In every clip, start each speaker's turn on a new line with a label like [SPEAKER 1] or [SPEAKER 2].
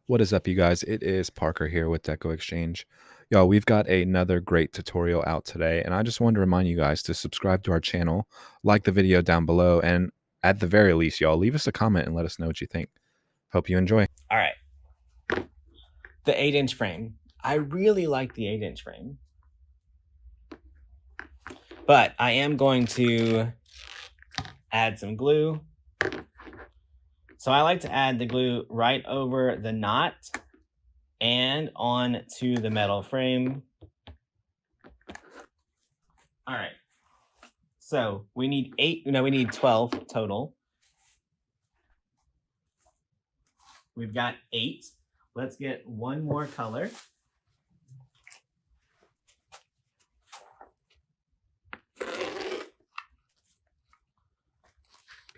[SPEAKER 1] What is up, you guys? It is Parker here with Deco Exchange. Y'all, we've got another great tutorial out today, and I just wanted to remind you guys to subscribe to our channel, like the video down below, and at the very least, y'all, leave us a comment and let us know what you think. Hope you enjoy.
[SPEAKER 2] All right. The 8-inch frame. I really like the 8-inch frame. But I am going to add some glue. So I like to add the glue right over the knot and on to the metal frame. All right. So we need 12 total. We've got 8. Let's get one more color.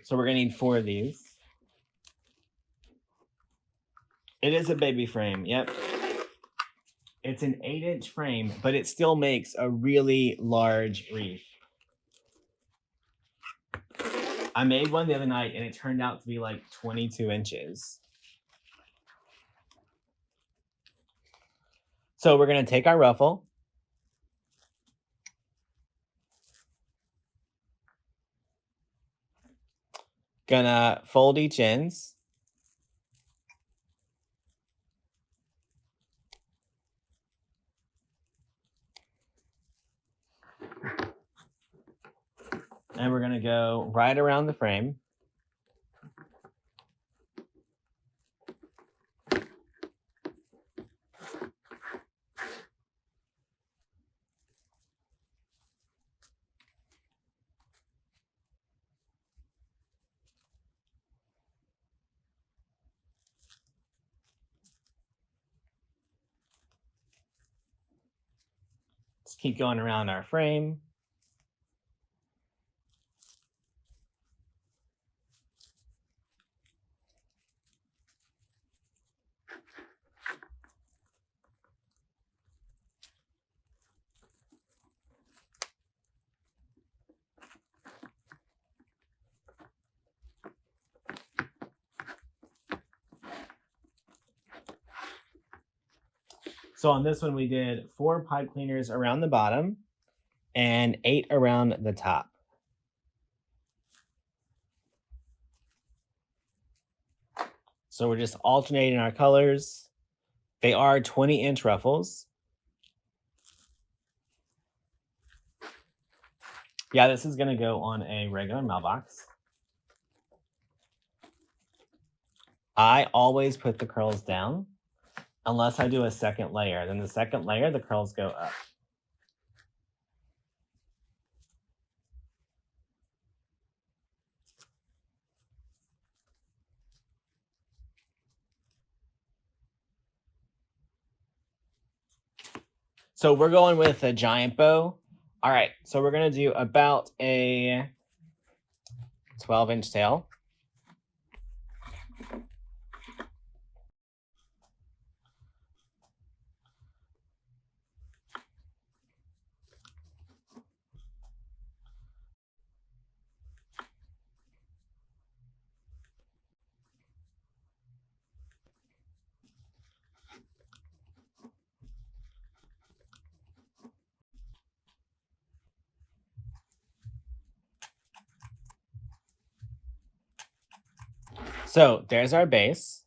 [SPEAKER 2] So we're gonna need 4 of these. It is a baby frame, yep. It's an 8-inch frame, but it still makes a really large wreath. I made one the other night and it turned out to be like 22 inches. So we're gonna take our ruffle. Gonna fold each ends. And we're gonna go right around the frame. Just keep going around our frame. So on this one, we did 4 pipe cleaners around the bottom and 8 around the top. So we're just alternating our colors. They are 20-inch ruffles. Yeah, this is gonna go on a regular mailbox. I always put the curls down unless I do a second layer. Then the second layer, the curls go up. So we're going with a giant bow. All right, so we're gonna do about a 12-inch tail. So there's our base.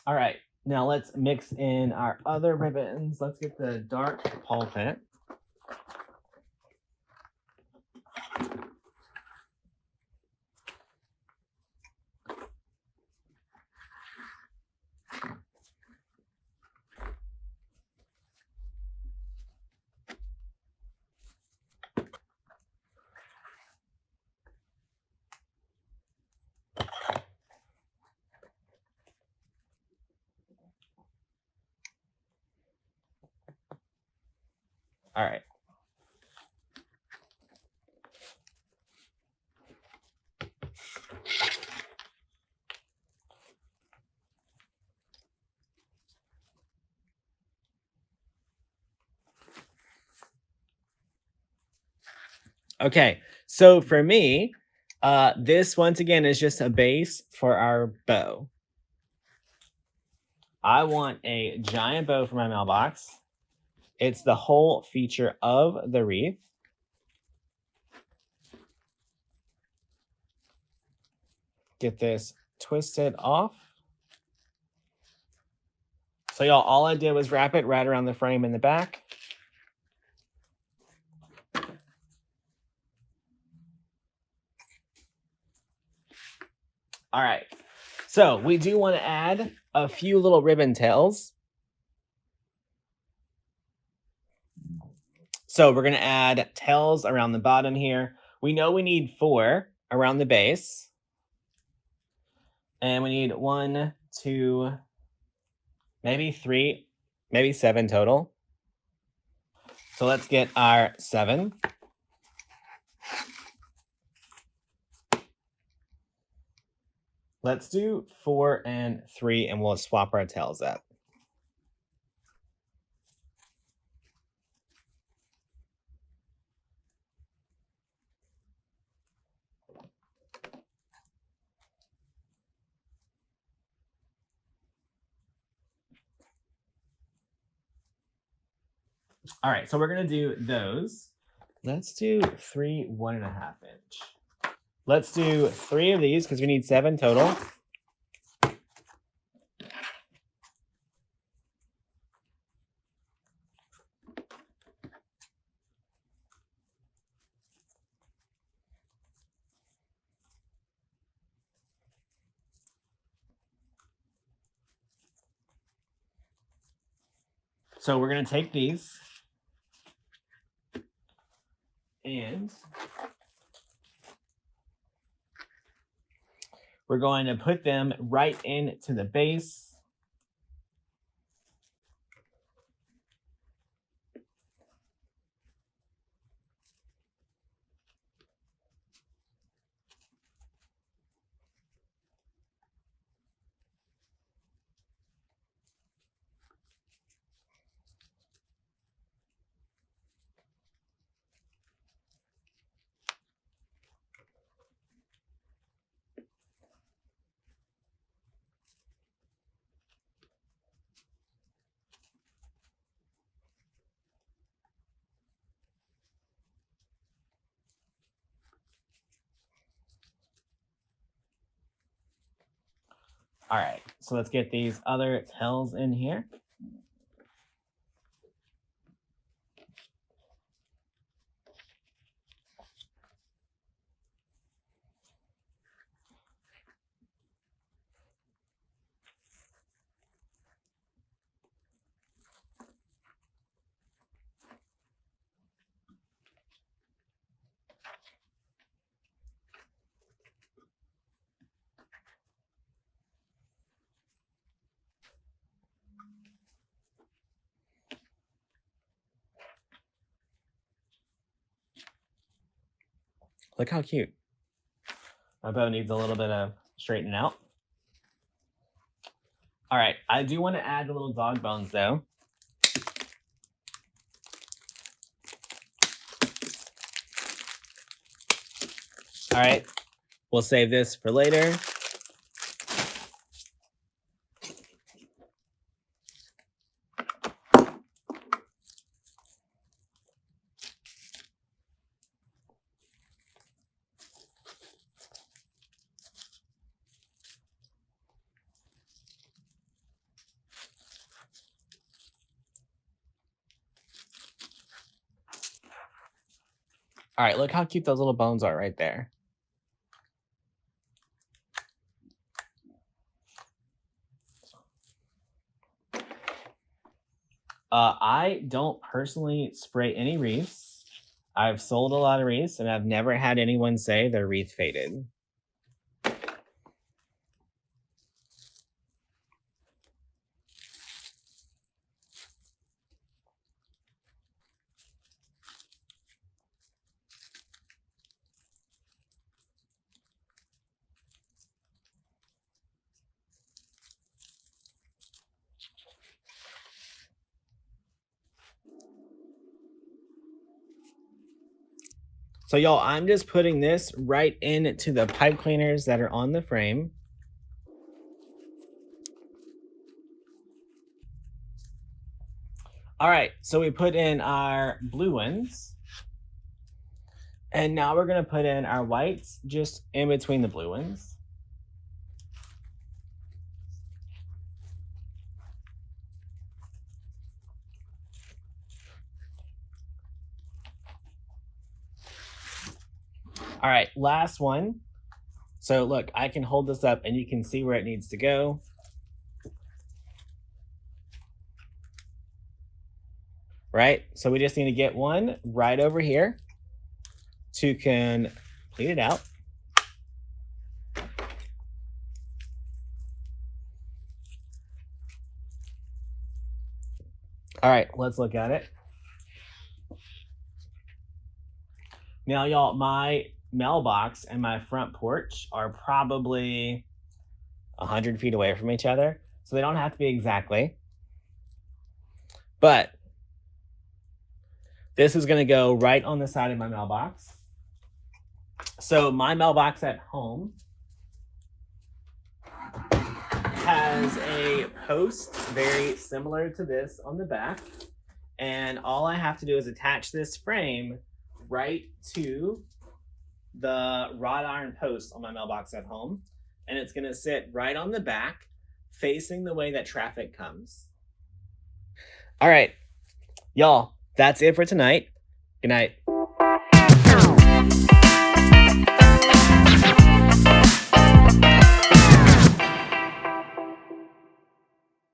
[SPEAKER 2] All right, now let's mix in our other ribbons. Let's get the dark pulpit. All right. Okay, so for me, this once again is just a base for our bow. I want a giant bow for my mailbox. It's the whole feature of the wreath. Get this twisted off. So y'all, all I did was wrap it right around the frame in the back. All right, so we do want to add a few little ribbon tails. So we're going to add tails around the bottom here. We know we need 4 around the base. And we need 1, 2, maybe 3, maybe 7 total. So let's get our 7. Let's do 4 and 3, and we'll swap our tails up. All right, so we're gonna do those. Let's do 3 1.5 inch. Let's do 3 of these because we need 7 total. So we're gonna take these and we're going to put them right into the base. All right, so let's get these other tails in here. Look how cute. My bow needs a little bit of straightening out. All right, I do want to add the little dog bones though. All right, we'll save this for later. All right, look how cute those little bones are right there. I don't personally spray any wreaths. I've sold a lot of wreaths, and I've never had anyone say their wreath faded. So y'all, I'm just putting this right into the pipe cleaners that are on the frame. All right, so we put in our blue ones. And now we're gonna put in our whites just in between the blue ones. All right, last one. So look, I can hold this up and you can see where it needs to go. Right, so we just need to get one right over here to complete it out. All right, let's look at it. Now, y'all, my mailbox and my front porch are probably 100 feet away from each other, so they don't have to be exactly. But this is going to go right on the side of my mailbox. So my mailbox at home has a post very similar to this on the back. And all I have to do is attach this frame right to the wrought iron post on my mailbox at home. And it's going to sit right on the back, facing the way that traffic comes. All right, y'all, that's it for tonight. Good night.